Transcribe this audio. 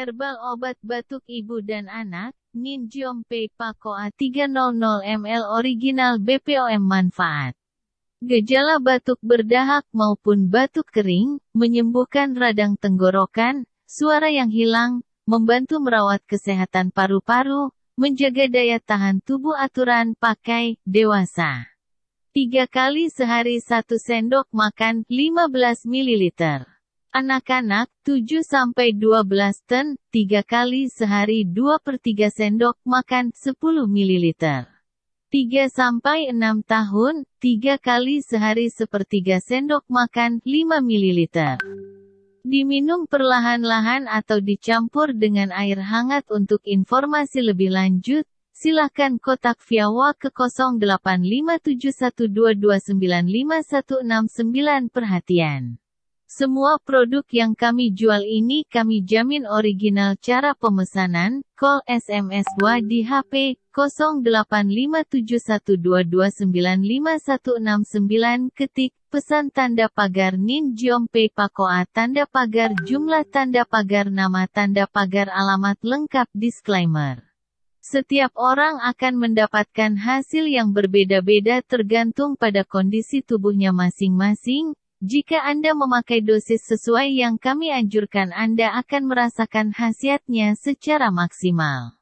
Herbal obat batuk ibu dan anak, Ninjompe Pakoa 300 ml original BPOM. Manfaat: gejala batuk berdahak maupun batuk kering, menyembuhkan radang tenggorokan, suara yang hilang, membantu merawat kesehatan paru-paru, menjaga daya tahan tubuh. Aturan pakai: dewasa 3 kali sehari 1 sendok makan 15 ml. Anak-anak 7-12 ton 3 kali sehari 2/3 sendok makan 10 ml. 3-6 tahun 3 kali sehari 1/3 sendok makan 5 ml. Diminum perlahan-lahan atau dicampur dengan air hangat. Untuk informasi lebih lanjut, silakan kontak via WA ke 085712295169. Perhatian! Semua produk yang kami jual ini kami jamin original. Cara pemesanan, call SMS WA di HP 085712295169. Ketik pesan tanda pagar Ninjompe Pakoa tanda pagar jumlah tanda pagar nama tanda pagar alamat lengkap. Disclaimer: setiap orang akan mendapatkan hasil yang berbeda-beda tergantung pada kondisi tubuhnya masing-masing. Jika Anda memakai dosis sesuai yang kami anjurkan, Anda akan merasakan khasiatnya secara maksimal.